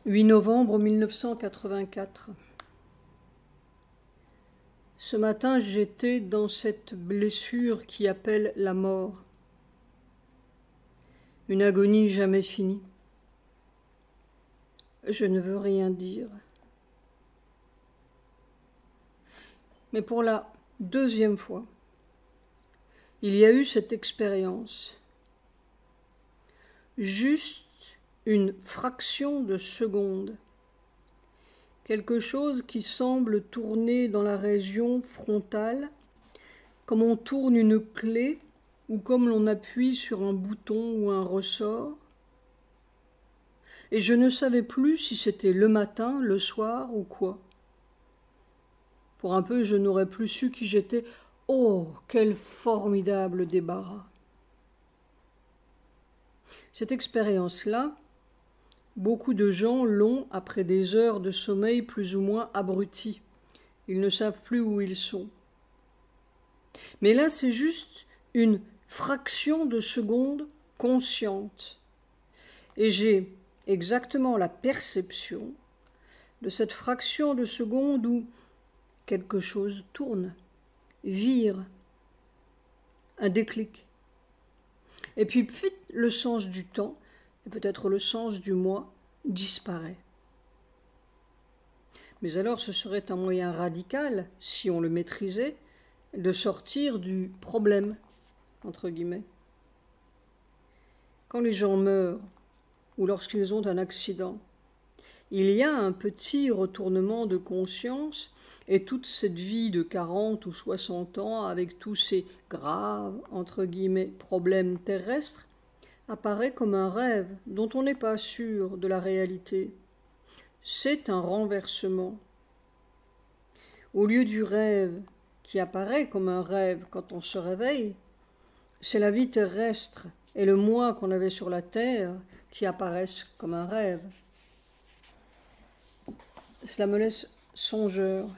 8 novembre 1984. Ce matin, j'étais dans cette blessure qui appelle la mort. Une agonie jamais finie. Je ne veux rien dire. Mais pour la deuxième fois, il y a eu cette expérience. Juste une fraction de seconde. Quelque chose qui semble tourner dans la région frontale, comme on tourne une clé ou comme l'on appuie sur un bouton ou un ressort. Et je ne savais plus si c'était le matin, le soir ou quoi. Pour un peu, je n'aurais plus su qui j'étais. Oh, quel formidable débarras! Cette expérience-là, beaucoup de gens l'ont après des heures de sommeil plus ou moins abrutis. Ils ne savent plus où ils sont. Mais là, c'est juste une fraction de seconde consciente. Et j'ai exactement la perception de cette fraction de seconde où quelque chose tourne, vire, un déclic. Et puis, le sens du temps, et peut-être le sens du moi, disparaît. Mais alors, ce serait un moyen radical, si on le maîtrisait, de sortir du problème, entre guillemets. Quand les gens meurent, ou lorsqu'ils ont un accident, il y a un petit retournement de conscience et toute cette vie de 40 ou 60 ans avec tous ces graves, entre guillemets, problèmes terrestres apparaît comme un rêve dont on n'est pas sûr de la réalité. C'est un renversement. Au lieu du rêve qui apparaît comme un rêve quand on se réveille, c'est la vie terrestre et le moi qu'on avait sur la terre qui apparaissent comme un rêve. Cela me laisse songeur.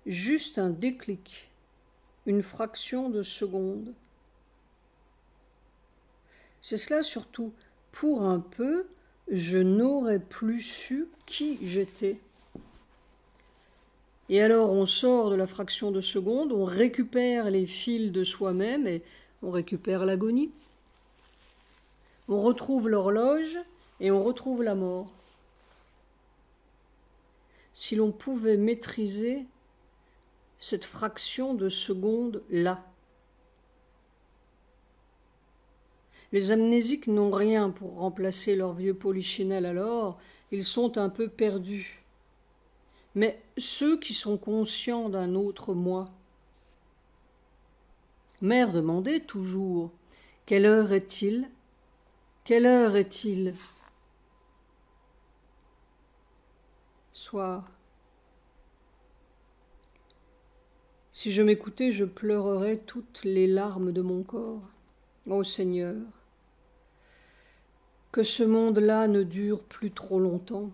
Juste un déclic, une fraction de seconde. C'est cela surtout, pour un peu, je n'aurais plus su qui j'étais. Et alors on sort de la fraction de seconde, on récupère les fils de soi-même et on récupère l'agonie. On retrouve l'horloge et on retrouve la mort. Si l'on pouvait maîtriser cette fraction de seconde-là. Les amnésiques n'ont rien pour remplacer leur vieux polichinelle alors, ils sont un peu perdus. Mais ceux qui sont conscients d'un autre moi. Mère demandait toujours « Quelle heure est-il ? Quelle heure est-il » Soir. Si je m'écoutais, je pleurerais toutes les larmes de mon corps. Ô Seigneur, que ce monde-là ne dure plus trop longtemps.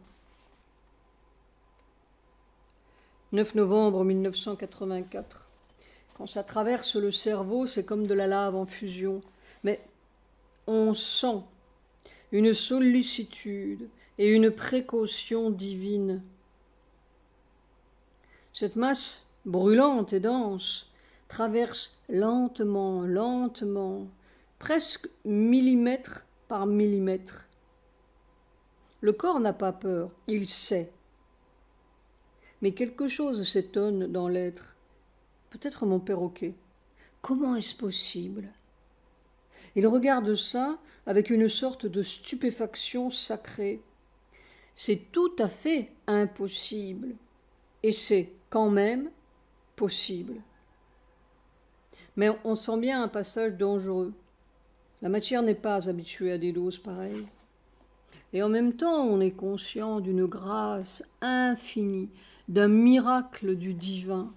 9 novembre 1984. Quand ça traverse le cerveau, c'est comme de la lave en fusion. Mais on sent une sollicitude et une précaution divine. Cette masse brûlante et dense traverse lentement, lentement, presque millimètre par millimètre. Le corps n'a pas peur, il sait. Mais quelque chose s'étonne dans l'être. Peut-être mon perroquet. Comment est-ce possible ? Il regarde ça avec une sorte de stupéfaction sacrée. C'est tout à fait impossible. Et c'est quand même possible. Mais on sent bien un passage dangereux. La matière n'est pas habituée à des doses pareilles. Et en même temps, on est conscient d'une grâce infinie, d'un miracle du divin.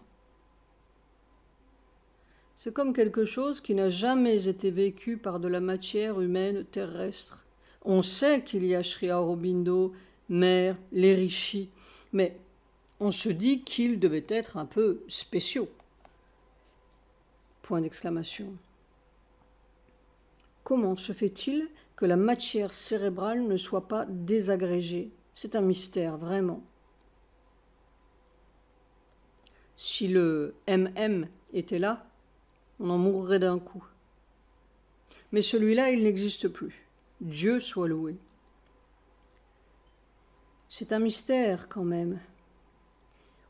C'est comme quelque chose qui n'a jamais été vécu par de la matière humaine terrestre. On sait qu'il y a Sri Aurobindo, Mère, les rishis, mais on se dit qu'ils devaient être un peu spéciaux. Point d'exclamation. Comment se fait-il que la matière cérébrale ne soit pas désagrégée? C'est un mystère, vraiment. Si le MM était là, on en mourrait d'un coup. Mais celui-là, il n'existe plus. Dieu soit loué. C'est un mystère quand même,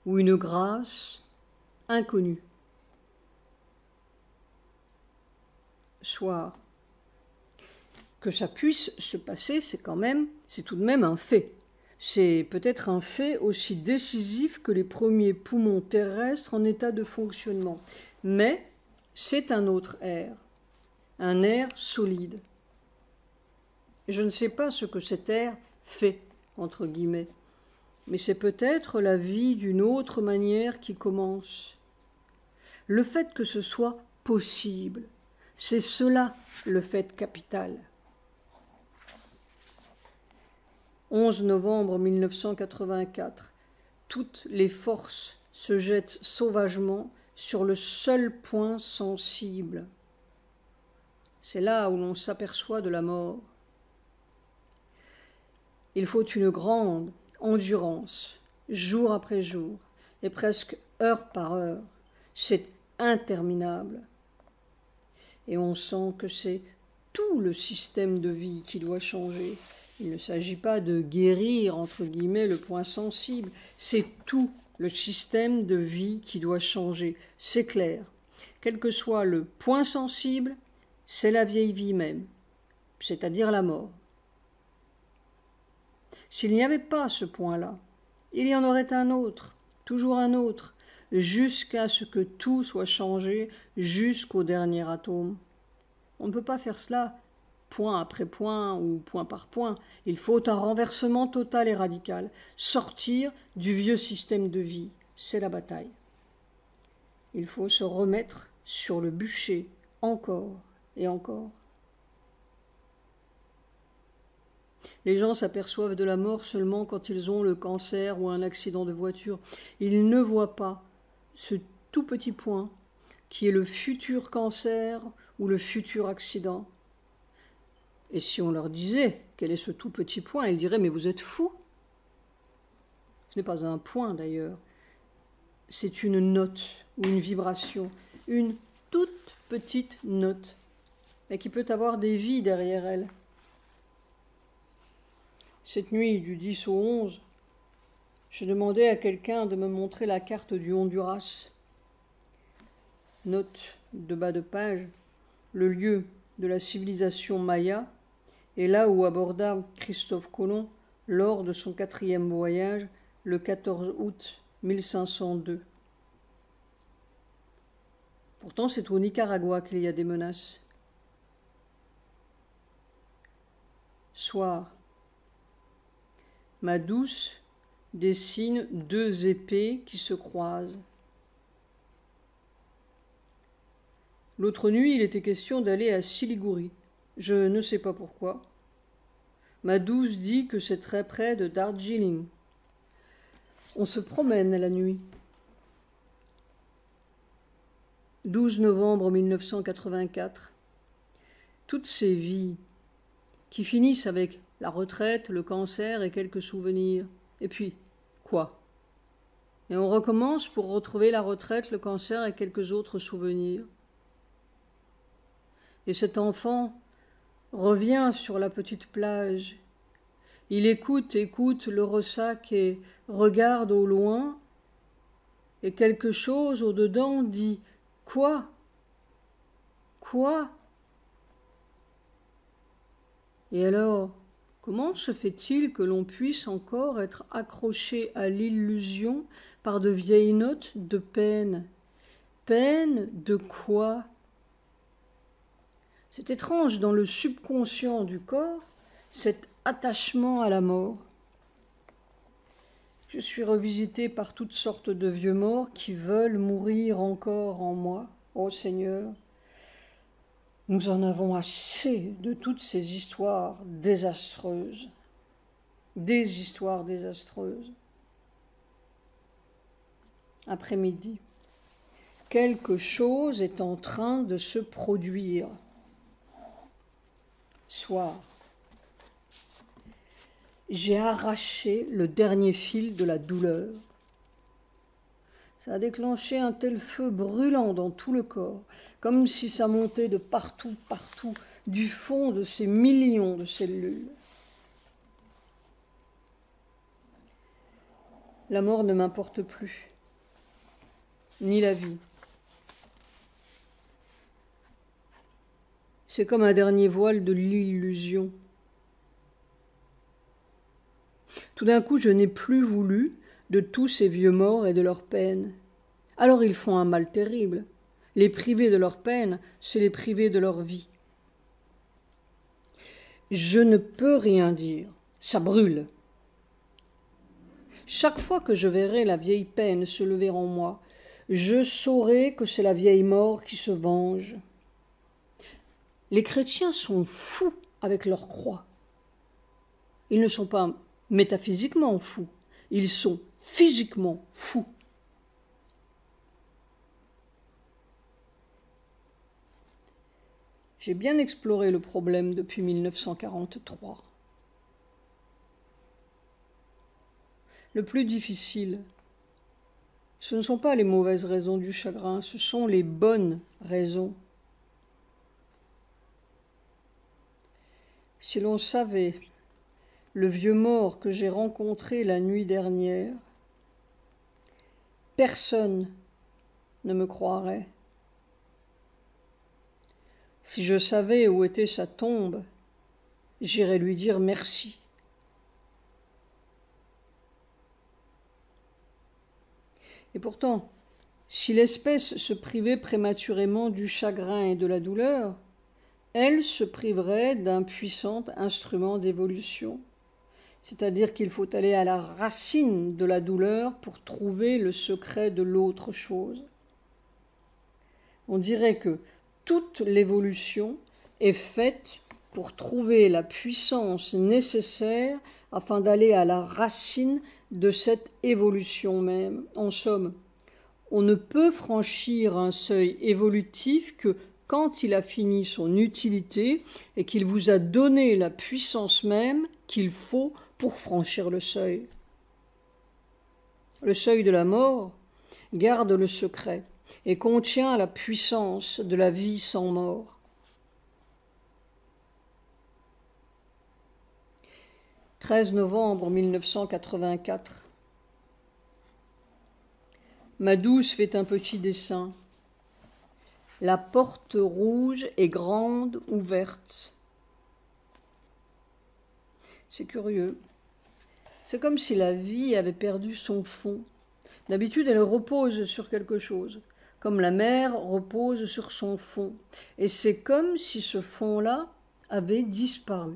ou une grâce inconnue. Soit que ça puisse se passer, c'est tout de même un fait. C'est peut-être un fait aussi décisif que les premiers poumons terrestres en état de fonctionnement. Mais c'est un autre air, un air solide. Je ne sais pas ce que cet air fait, entre guillemets, mais c'est peut-être la vie d'une autre manière qui commence. Le fait que ce soit possible, c'est cela le fait capital. 11 novembre 1984, toutes les forces se jettent sauvagement sur le seul point sensible. C'est là où l'on s'aperçoit de la mort. Il faut une grande endurance, jour après jour, et presque heure par heure. C'est interminable. Et on sent que c'est tout le système de vie qui doit changer. Il ne s'agit pas de guérir, entre guillemets, le point sensible. C'est tout le système de vie qui doit changer. C'est clair. Quel que soit le point sensible, c'est la vieille vie même, c'est-à-dire la mort. S'il n'y avait pas ce point-là, il y en aurait un autre, toujours un autre, jusqu'à ce que tout soit changé, jusqu'au dernier atome. On ne peut pas faire cela point après point ou point par point. Il faut un renversement total et radical. Sortir du vieux système de vie, c'est la bataille. Il faut se remettre sur le bûcher, encore et encore. Les gens s'aperçoivent de la mort seulement quand ils ont le cancer ou un accident de voiture. Ils ne voient pas ce tout petit point qui est le futur cancer ou le futur accident. Et si on leur disait quel est ce tout petit point, ils diraient « mais vous êtes fous !» Ce n'est pas un point d'ailleurs, c'est une note ou une vibration, une toute petite note, mais qui peut avoir des vies derrière elle. Cette nuit du 10 au 11, je demandais à quelqu'un de me montrer la carte du Honduras. Note de bas de page, le lieu de la civilisation maya est là où aborda Christophe Colomb lors de son 4e voyage le 14 août 1502. Pourtant, c'est au Nicaragua qu'il y a des menaces. Soir. Ma douce dessine 2 épées qui se croisent. L'autre nuit, il était question d'aller à Siliguri. Je ne sais pas pourquoi. Ma douce dit que c'est très près de Darjeeling. On se promène la nuit. 12 novembre 1984. Toutes ces vies qui finissent avec la retraite, le cancer et quelques souvenirs. Et puis, quoi? Et on recommence pour retrouver la retraite, le cancer et quelques autres souvenirs. Et cet enfant revient sur la petite plage. Il écoute le ressac et regarde au loin. Et quelque chose au-dedans dit « Quoi? Quoi ?» Et alors, comment se fait-il que l'on puisse encore être accroché à l'illusion par de vieilles notes de peine? Peine de quoi? C'est étrange dans le subconscient du corps, cet attachement à la mort. Je suis revisité par toutes sortes de vieux morts qui veulent mourir encore en moi. Ô Seigneur, nous en avons assez de toutes ces histoires désastreuses. Des histoires désastreuses. Après-midi, quelque chose est en train de se produire. Soir. J'ai arraché le dernier fil de la douleur. Ça a déclenché un tel feu brûlant dans tout le corps, comme si ça montait de partout, partout, du fond de ces millions de cellules. La mort ne m'importe plus, ni la vie. C'est comme un dernier voile de l'illusion. Tout d'un coup, je n'ai plus voulu de tous ces vieux morts et de leurs peines. Alors ils font un mal terrible. Les priver de leur peine, c'est les priver de leur vie. Je ne peux rien dire, ça brûle. Chaque fois que je verrai la vieille peine se lever en moi, je saurai que c'est la vieille mort qui se venge. Les chrétiens sont fous avec leur croix. Ils ne sont pas métaphysiquement fous, ils sont physiquement fous. J'ai bien exploré le problème depuis 1943. Le plus difficile, ce ne sont pas les mauvaises raisons du chagrin, ce sont les bonnes raisons. Si l'on savait le vieux mort que j'ai rencontré la nuit dernière, personne ne me croirait. Si je savais où était sa tombe, j'irais lui dire merci. Et pourtant, si l'espèce se privait prématurément du chagrin et de la douleur, elle se priverait d'un puissant instrument d'évolution. C'est-à-dire qu'il faut aller à la racine de la douleur pour trouver le secret de l'autre chose. On dirait que toute l'évolution est faite pour trouver la puissance nécessaire afin d'aller à la racine de cette évolution même. En somme, on ne peut franchir un seuil évolutif que quand il a fini son utilité et qu'il vous a donné la puissance même qu'il faut pour franchir le seuil. Le seuil de la mort garde le secret et contient la puissance de la vie sans mort. 13 novembre 1984. Ma douce fait un petit dessin. La porte rouge est grande, ouverte. C'est curieux. C'est comme si la vie avait perdu son fond. D'habitude, elle repose sur quelque chose, comme la mer repose sur son fond. Et c'est comme si ce fond-là avait disparu.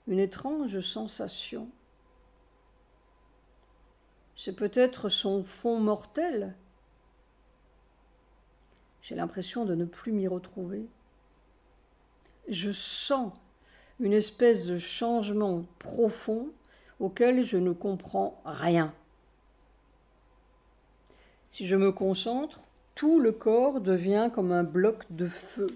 Une étrange sensation. C'est peut-être son fond mortel. J'ai l'impression de ne plus m'y retrouver. Je sens une espèce de changement profond auquel je ne comprends rien. Si je me concentre, tout le corps devient comme un bloc de feu.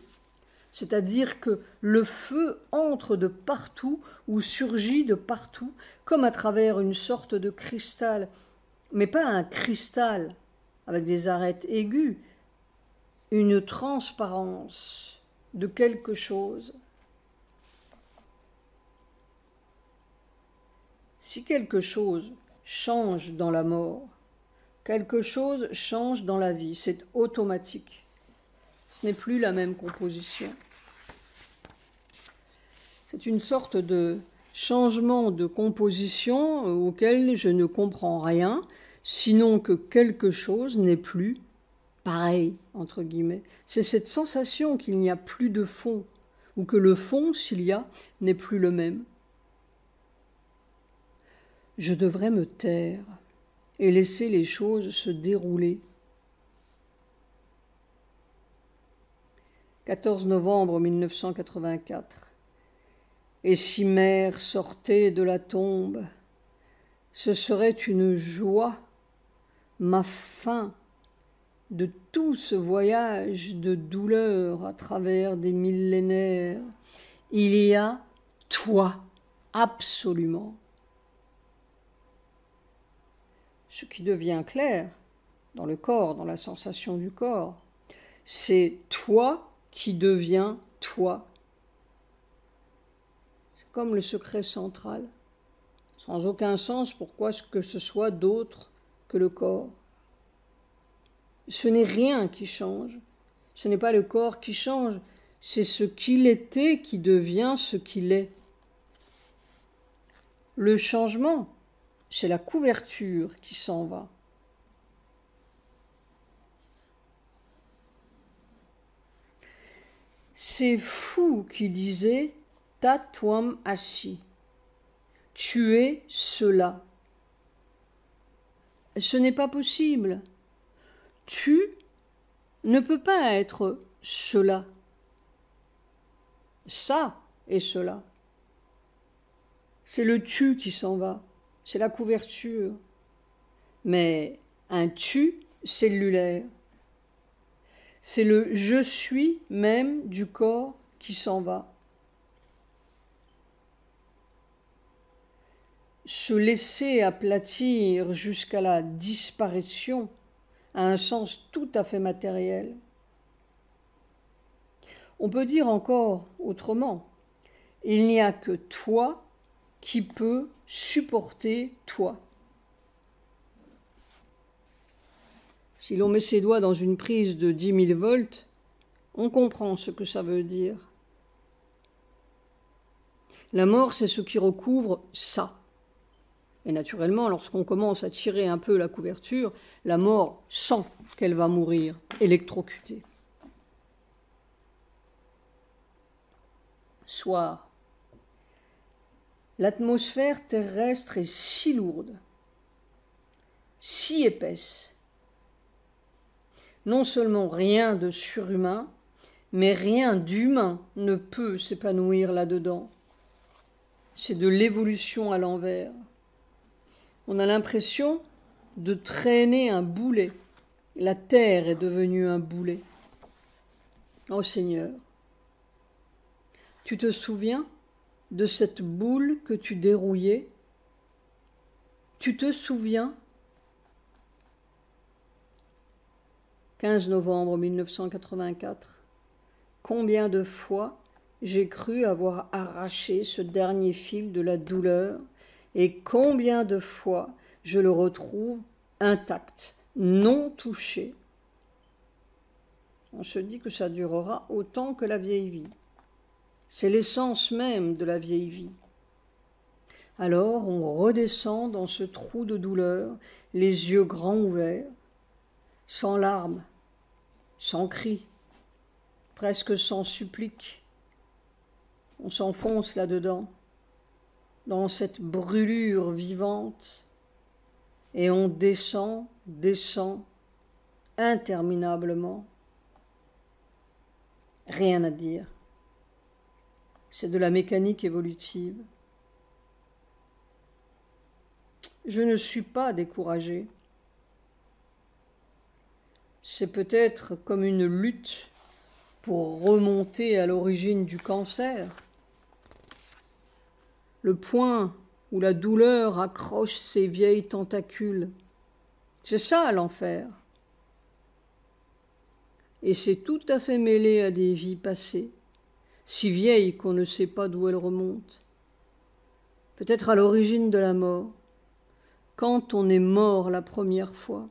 C'est-à-dire que le feu entre de partout ou surgit de partout, comme à travers une sorte de cristal, mais pas un cristal avec des arêtes aiguës, une transparence de quelque chose. Si quelque chose change dans la mort, quelque chose change dans la vie, c'est automatique. Ce n'est plus la même composition. C'est une sorte de changement de composition auquel je ne comprends rien, sinon que quelque chose n'est plus pareil, entre guillemets. C'est cette sensation qu'il n'y a plus de fond, ou que le fond, s'il y a, n'est plus le même. Je devrais me taire et laisser les choses se dérouler. 14 novembre 1984. Et si mère sortait de la tombe, ce serait une joie, ma fin de tout ce voyage de douleur à travers des millénaires il y a toi, absolument. Ce qui devient clair dans le corps, dans la sensation du corps, c'est toi qui deviens toi. C'est comme le secret central, sans aucun sens pourquoi que ce soit d'autre que le corps. Ce n'est rien qui change, ce n'est pas le corps qui change, c'est ce qu'il était qui devient ce qu'il est. Le changement, c'est la couverture qui s'en va. C'est Fou qui disait « Tatwam Asi ». Tu es cela. Ce n'est pas possible. Tu ne peux pas être cela. Ça est cela. C'est le tu qui s'en va. C'est la couverture. Mais un tu cellulaire. C'est le je suis même du corps qui s'en va. Se laisser aplatir jusqu'à la disparition a un sens tout à fait matériel. On peut dire encore autrement, il n'y a que toi qui peut supporter toi. Si l'on met ses doigts dans une prise de 10 000 volts, on comprend ce que ça veut dire. La mort, c'est ce qui recouvre ça. Et naturellement, lorsqu'on commence à tirer un peu la couverture, la mort sent qu'elle va mourir, électrocutée. Soir. L'atmosphère terrestre est si lourde, si épaisse. Non seulement rien de surhumain, mais rien d'humain ne peut s'épanouir là-dedans. C'est de l'évolution à l'envers. On a l'impression de traîner un boulet. La terre est devenue un boulet. Oh Seigneur, tu te souviens de cette boule que tu dérouillais? Tu te souviens? 15 novembre 1984. Combien de fois j'ai cru avoir arraché ce dernier fil de la douleur et combien de fois je le retrouve intact, non touché. On se dit que ça durera autant que la vieille vie. C'est l'essence même de la vieille vie. Alors on redescend dans ce trou de douleur, les yeux grands ouverts, sans larmes, sans cris, presque sans supplique. On s'enfonce là-dedans, dans cette brûlure vivante, et on descend, interminablement. Rien à dire. C'est de la mécanique évolutive. Je ne suis pas découragée. C'est peut-être comme une lutte pour remonter à l'origine du cancer. Le point où la douleur accroche ses vieilles tentacules. C'est ça l'enfer. Et c'est tout à fait mêlé à des vies passées, si vieilles qu'on ne sait pas d'où elles remontent. Peut-être à l'origine de la mort, quand on est mort la première fois.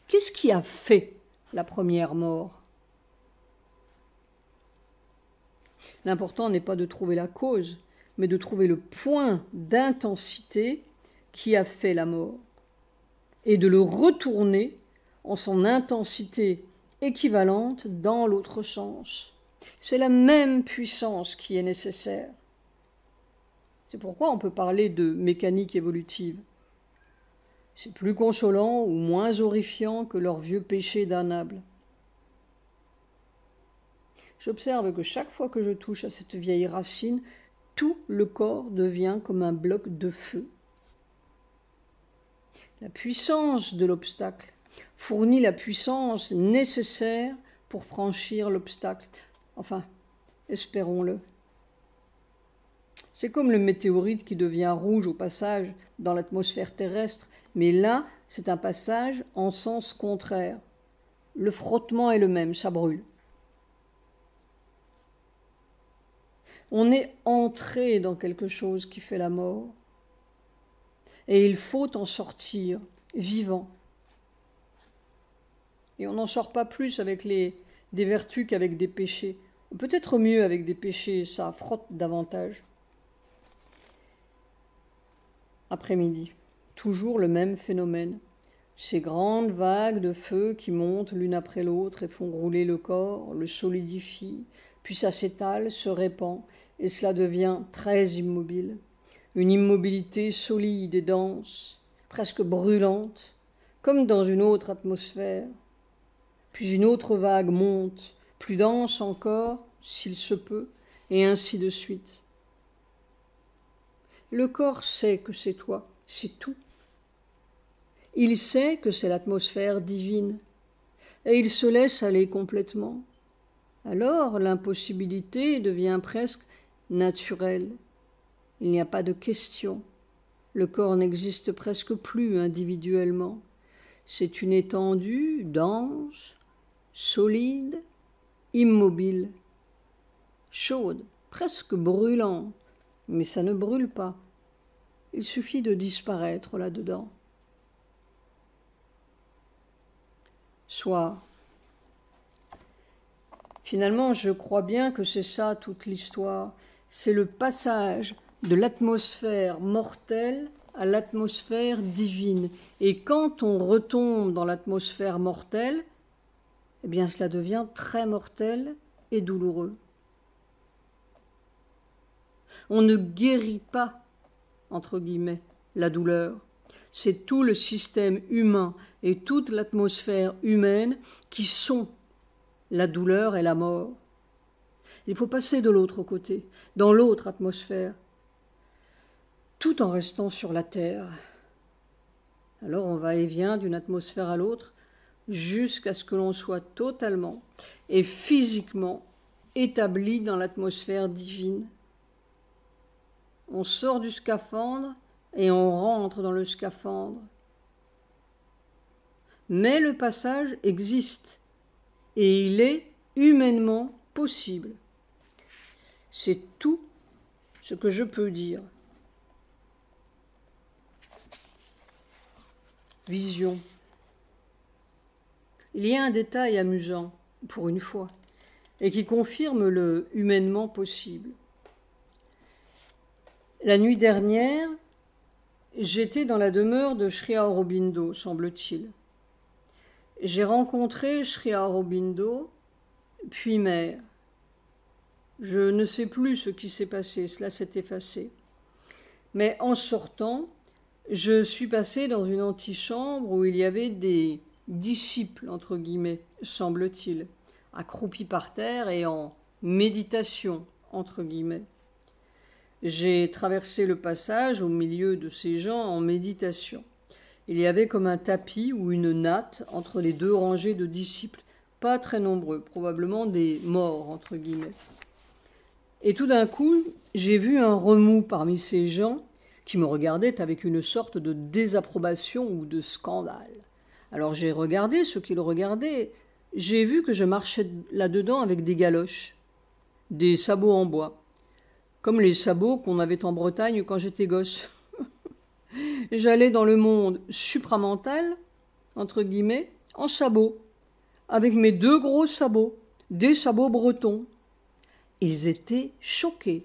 Qu'est-ce qui a fait la première mort? L'important n'est pas de trouver la cause, mais de trouver le point d'intensité qui a fait la mort, et de le retourner en son intensité équivalente dans l'autre sens. C'est la même puissance qui est nécessaire. C'est pourquoi on peut parler de mécanique évolutive. C'est plus consolant ou moins horrifiant que leurs vieux péchés damnables. J'observe que chaque fois que je touche à cette vieille racine, tout le corps devient comme un bloc de feu. La puissance de l'obstacle fournit la puissance nécessaire pour franchir l'obstacle. Enfin, espérons-le. C'est comme le météorite qui devient rouge au passage dans l'atmosphère terrestre, mais là, c'est un passage en sens contraire. Le frottement est le même, ça brûle. On est entré dans quelque chose qui fait la mort. Et il faut en sortir, vivant. Et on n'en sort pas plus avec des vertus qu'avec des péchés. Peut-être mieux avec des péchés, ça frotte davantage. Après-midi, toujours le même phénomène. Ces grandes vagues de feu qui montent l'une après l'autre et font rouler le corps, le solidifient, puis ça s'étale, se répand, et cela devient très immobile. Une immobilité solide et dense, presque brûlante, comme dans une autre atmosphère. Puis une autre vague monte, plus dense encore, s'il se peut, et ainsi de suite. Le corps sait que c'est toi, c'est tout. Il sait que c'est l'atmosphère divine, et il se laisse aller complètement. Alors l'impossibilité devient presque naturelle. Il n'y a pas de question. Le corps n'existe presque plus individuellement. C'est une étendue dense, solide, immobile, chaude, presque brûlante, mais ça ne brûle pas. Il suffit de disparaître là-dedans. Soir. Finalement, je crois bien que c'est ça toute l'histoire. C'est le passage de l'atmosphère mortelle à l'atmosphère divine. Et quand on retombe dans l'atmosphère mortelle, eh bien cela devient très mortel et douloureux. On ne guérit pas, entre guillemets, la douleur. C'est tout le système humain et toute l'atmosphère humaine qui sont la douleur et la mort. Il faut passer de l'autre côté, dans l'autre atmosphère, tout en restant sur la terre. Alors on va et vient d'une atmosphère à l'autre jusqu'à ce que l'on soit totalement et physiquement établi dans l'atmosphère divine. On sort du scaphandre et on rentre dans le scaphandre. Mais le passage existe et il est humainement possible. C'est tout ce que je peux dire. Vision. Il y a un détail amusant, pour une fois, et qui confirme le humainement possible. La nuit dernière, j'étais dans la demeure de Sri Aurobindo, semble-t-il. J'ai rencontré Sri Aurobindo, puis mère. Je ne sais plus ce qui s'est passé, cela s'est effacé. Mais en sortant, je suis passé dans une antichambre où il y avait des disciples, entre guillemets, semble-t-il, accroupis par terre et en méditation, entre guillemets. J'ai traversé le passage au milieu de ces gens en méditation. Il y avait comme un tapis ou une natte entre les deux rangées de disciples, pas très nombreux, probablement des morts, entre guillemets. Et tout d'un coup, j'ai vu un remous parmi ces gens qui me regardaient avec une sorte de désapprobation ou de scandale. Alors j'ai regardé ce qu'ils regardaient. J'ai vu que je marchais là-dedans avec des galoches, des sabots en bois, comme les sabots qu'on avait en Bretagne quand j'étais gosse. J'allais dans le monde supramental, entre guillemets, en sabots, avec mes deux gros sabots, des sabots bretons. Ils étaient choqués.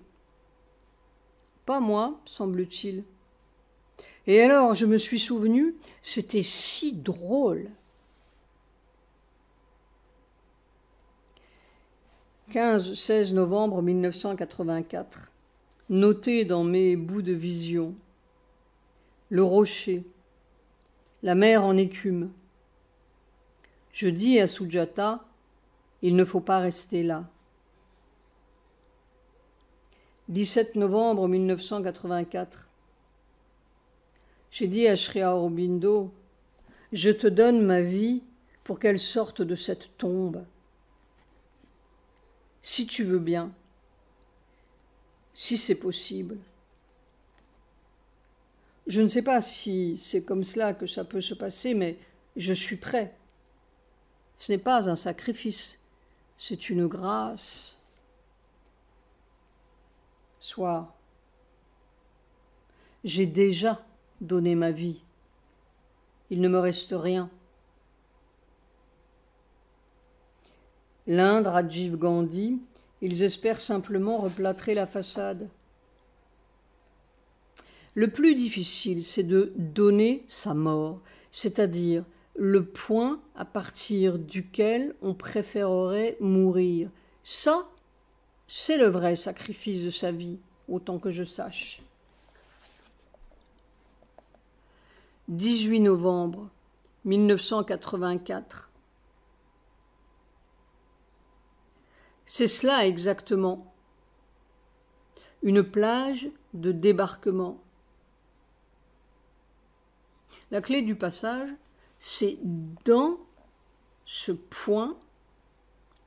Pas moi, semble-t-il. Et alors, je me suis souvenu, c'était si drôle. 15-16 novembre 1984. Noté dans mes bouts de vision. Le rocher. La mer en écume. Je dis à Sujata, il ne faut pas rester là. 17 novembre 1984. J'ai dit à Sri Aurobindo, je te donne ma vie pour qu'elle sorte de cette tombe. Si tu veux bien. si c'est possible. Je ne sais pas si c'est comme cela que ça peut se passer, mais je suis prêt. Ce n'est pas un sacrifice, c'est une grâce. Soit j'ai déjà donné ma vie, il ne me reste rien. L'Inde, Rajiv Gandhi, ils espèrent simplement replâtrer la façade. Le plus difficile, c'est de donner sa mort, c'est-à-dire le point à partir duquel on préférerait mourir. Ça, c'est le vrai sacrifice de sa vie, autant que je sache. 18 novembre 1984. C'est cela exactement. Une plage de débarquement. La clé du passage, c'est dans ce point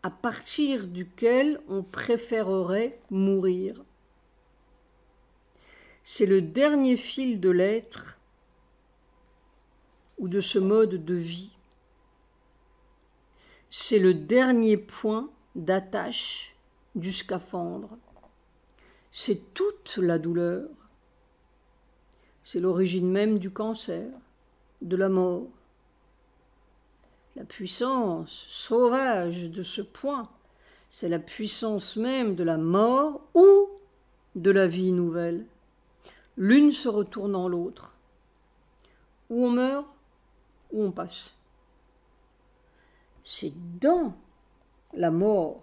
à partir duquel on préférerait mourir. C'est le dernier fil de l'être ou de ce mode de vie. C'est le dernier point d'attache du scaphandre. C'est toute la douleur. C'est l'origine même du cancer, de la mort. La puissance sauvage de ce point, c'est la puissance même de la mort ou de la vie nouvelle. L'une se retourne en l'autre. Ou on meurt, ou on passe. C'est dans la mort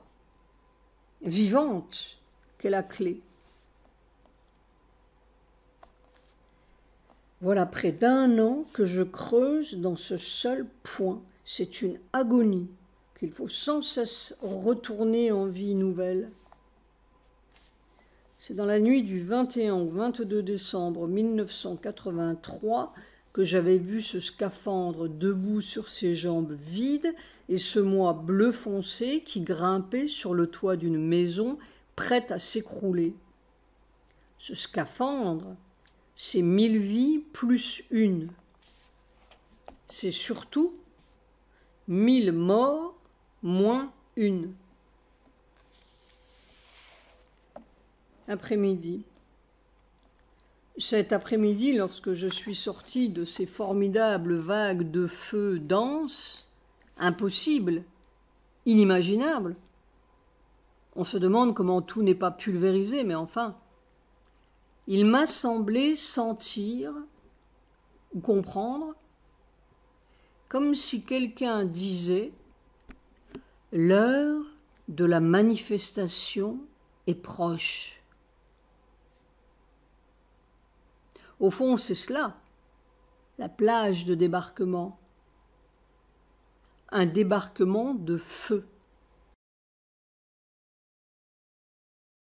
vivante qu'est la clé. Voilà près d'1 an que je creuse dans ce seul point. C'est une agonie qu'il faut sans cesse retourner en vie nouvelle. C'est dans la nuit du 21 au 22 décembre 1983 que j'avais vu ce scaphandre debout sur ses jambes vides et ce moi bleu foncé qui grimpait sur le toit d'une maison prête à s'écrouler. Ce scaphandre, c'est 1000 vies plus une. C'est surtout 1000 morts moins une. Après-midi. Cet après-midi, lorsque je suis sortie de ces formidables vagues de feu denses, impossibles, inimaginables, on se demande comment tout n'est pas pulvérisé, mais enfin, il m'a semblé sentir ou comprendre comme si quelqu'un disait « L'heure de la manifestation est proche ». Au fond, c'est cela, la plage de débarquement. Un débarquement de feu.